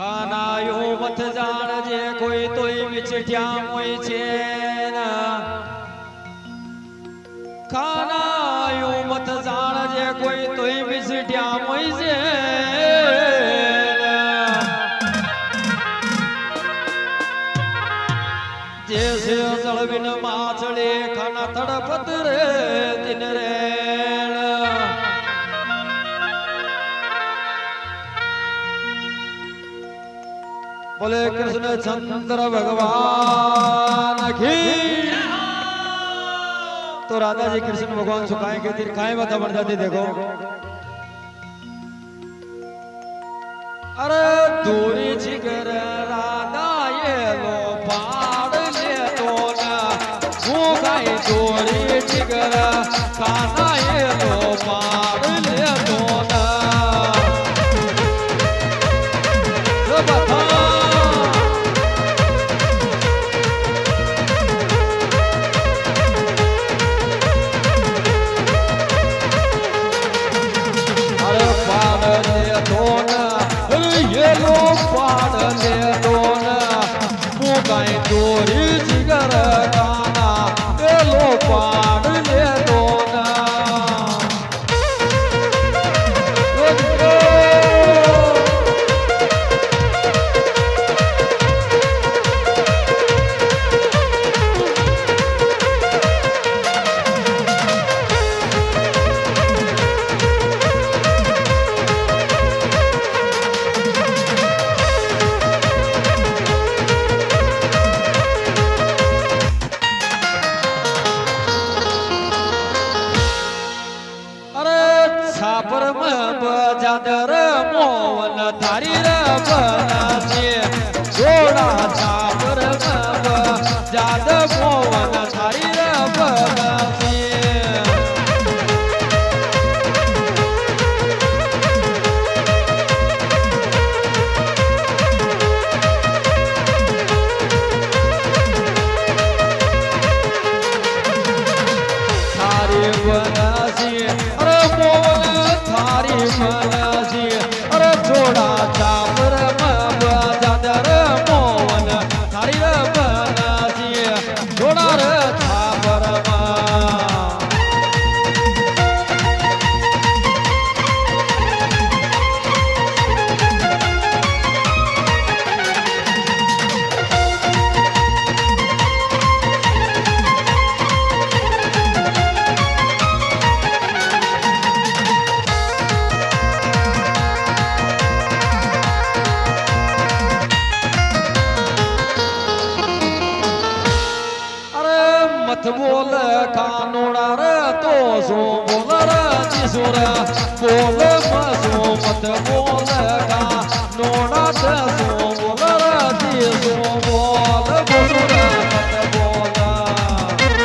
ખાનાયો મત જાણજે કોઈ તોય વિચટ્યા મોય છે ખાનાયો મત જાણજે કોઈ તોય વિચટ્યા મોય છે जैसे जलविन माछड़े खाना तड़पत रे दिन रे बोले कृष्ण चंद्र भगवान की तो राधा जी कृष्ण भगवान सुखाए के तीर खाए बता बन जाती देखो अरे दूरी जिगर राधा ये लो पाड़ ले तो ना गाय दूरी जिगर खाना ये लो पाड़ ले तो ना बता गाय चोरी जिगर गाना ए लो पाड़ ले दो ना छापर बजादर मोहन थारी रे बनासे जोड़ा छापर बजाद मोहन थारी रे बनासे थारी बनासे अरे मोहन थारी बनासी अरे छोड़ा चापर बजादर मोहन थारी रे बनासी छोड़ा रे चापर मत बोल कानूड़ा रे तो सो बोल रे जिसुर बोल मसो मत बोल कानूड़ा तो सो बोल रे जिसु बोल बसुर मत बोल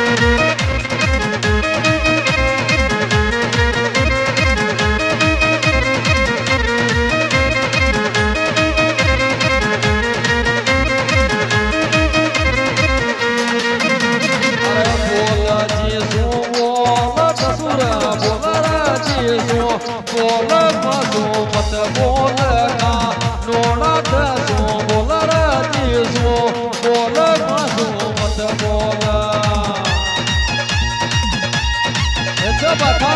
बोल मसो मत बोल का नोड़ा दसो बोल रजीसो बोल मसो मत बोल बता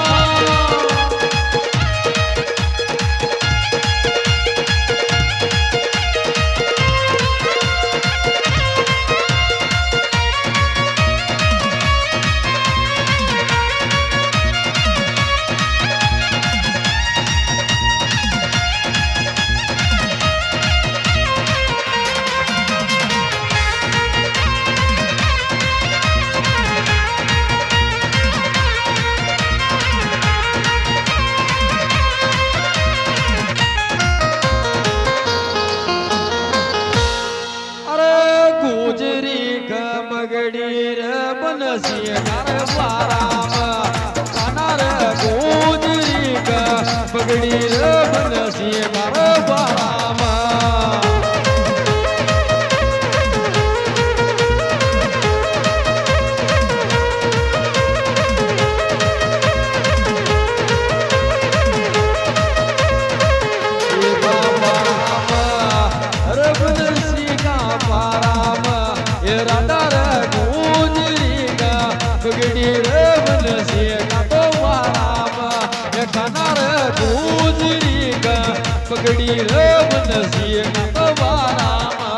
बनसी बाराम खाना रे गोजरी का पगड़ी रे बनसी बाराम बनसी नंदवारामा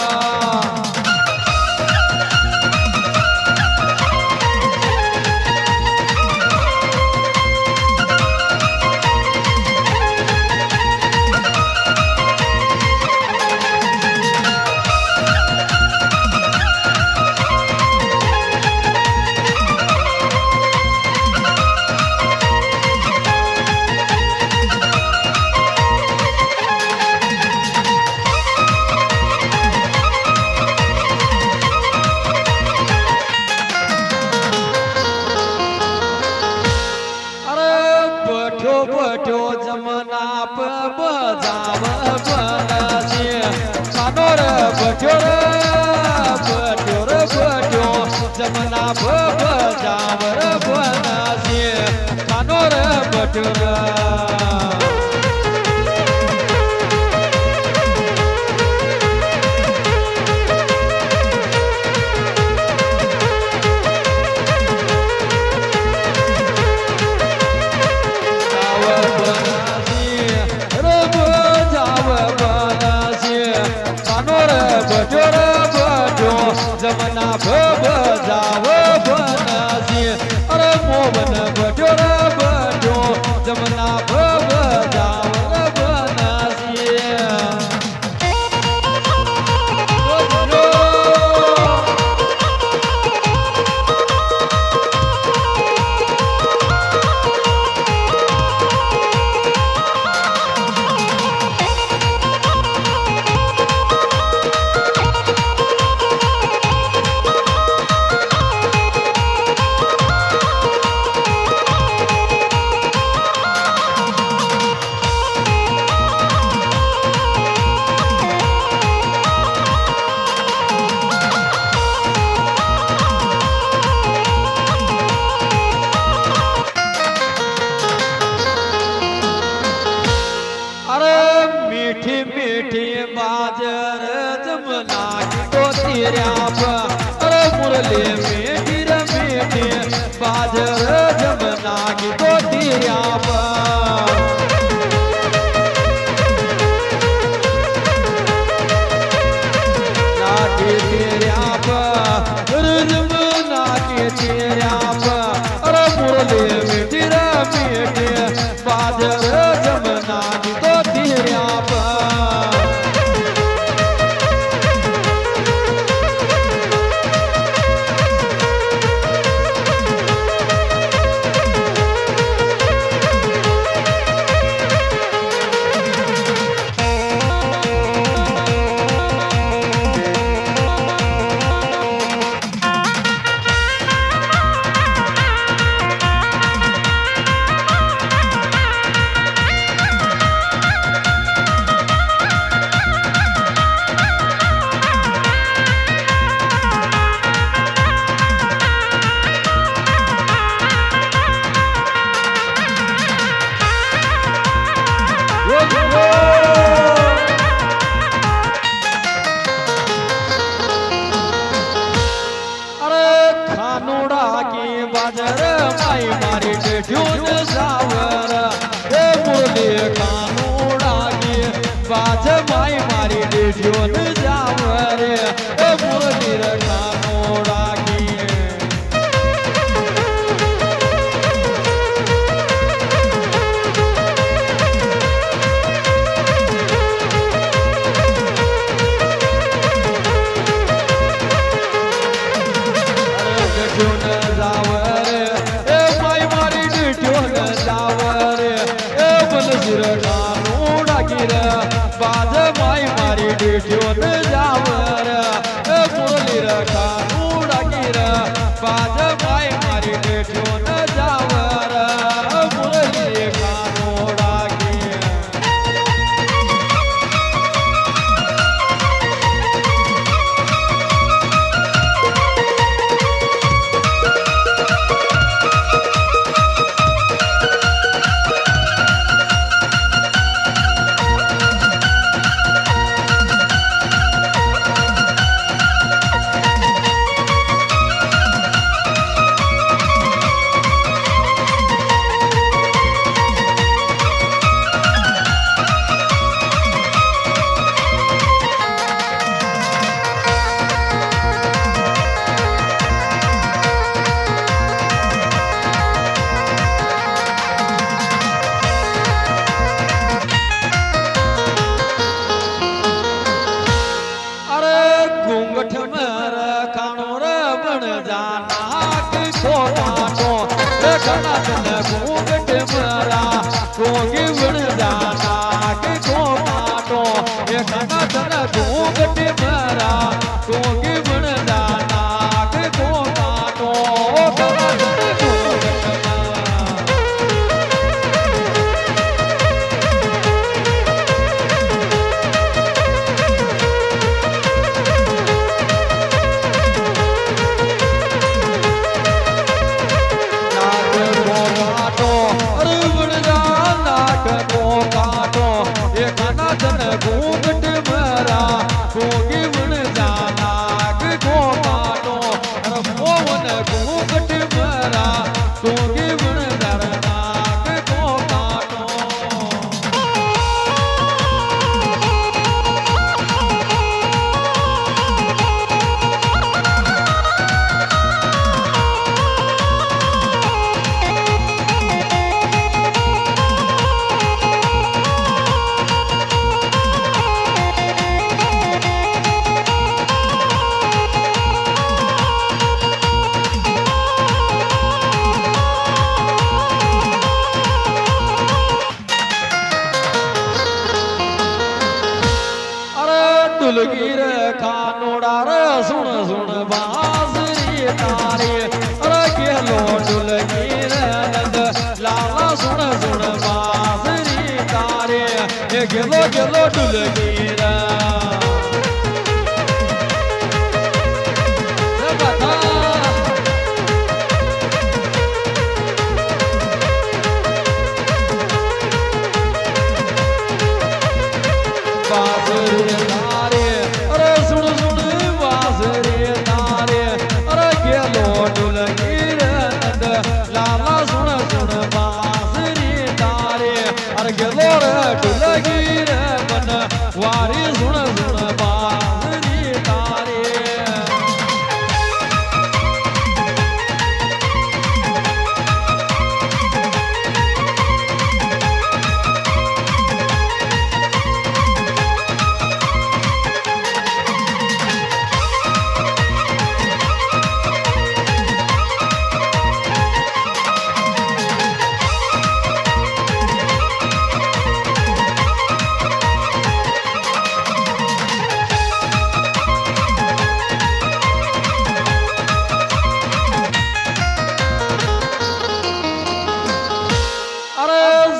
बठो जमना पे बजाव बनसी कानोर बठो जमना पे बजाव बनसी कानोर बठो जमना भव जाव बनसी अरे मोहन बटोर बटो जमना भव जाव बनसी मीठी मीठी बाजर जमना की तो तेरा अरे मुरली मीठी रे मीठी बाजर जमना की तो तेरा नाके तेरा जमना के तेरा अरे मुरली मीठी रे मीठी बाजर जमना की तो तेरा बाजर माई मारी ठून सावर हे मुरली कानूड़ा की बाज माई मारी ठून सावर हे मुरली कानूड़ा की बाज माई मारी ठून जावर मुरली कानूड़ा गिर बाज माई मारी ठून जावर मुरली कानूड़ा गिर ઘૂંઘટ મારા ટોકી પણ નાક કોકાનો ઘૂંઘટ ઘૂંઘટ મારા કોગી વણ જાનાગ ગોપાનો મોવન ઘૂંઘટ મારા કોગી વણ જાનાગ ગોપાનો दुलगीर खानोड़ा रे सुन सुन बांसुरी तारे अरे गेलो दुलगीर नंद लाला सुन सुन बांसुरी तारे ये गेलो गेलो दुलगीर बांसुरी तारे अरे सुन सुन बांसुरी तारे अरे गेलो दुलगीर नंद लाला सुन सुन बांसुरी तारे अरे गेलो रे दुलगीर बन वारी सुन सुन बांसुरी तारे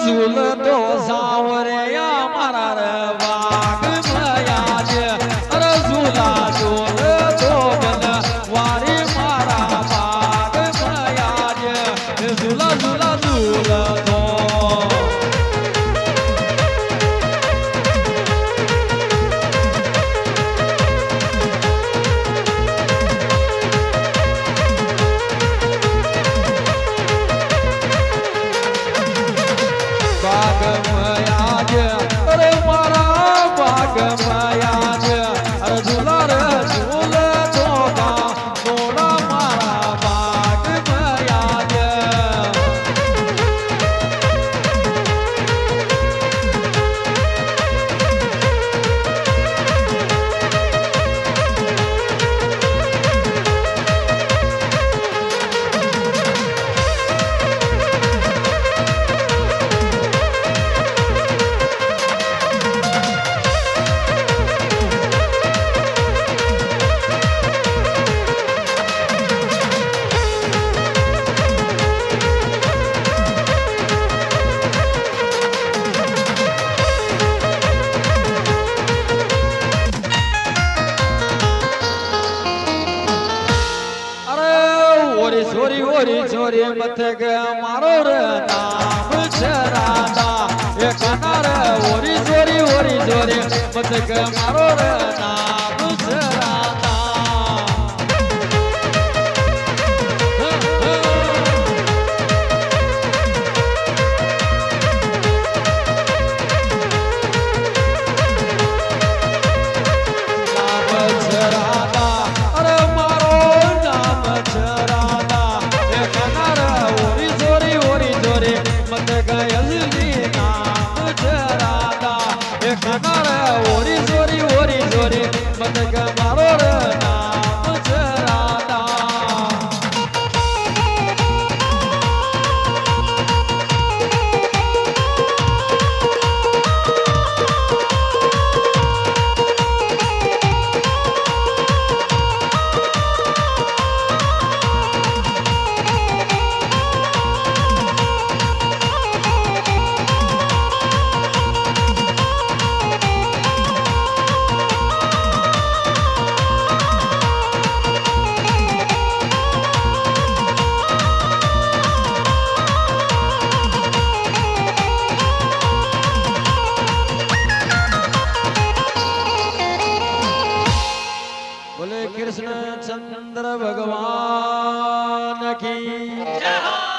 झूल दो सावरिया मारा रे वाग मयाज अरे झूला झूल दो बन वारी मारा वाग मयाज झूला झूला झूल दो बागमयाज अरे मारा बागमयाज अरे झूला रे झूल दोगा मोड़ा मारा बागमयाज ઓરી છોરી મથક મારો રે નામ છે રાધા એ કાના રે ઓરી છોરી મથક મારો રે નામ છે રાધા ઓરી કૃષ્ણચંદ્ર ભગવાન કી જય હો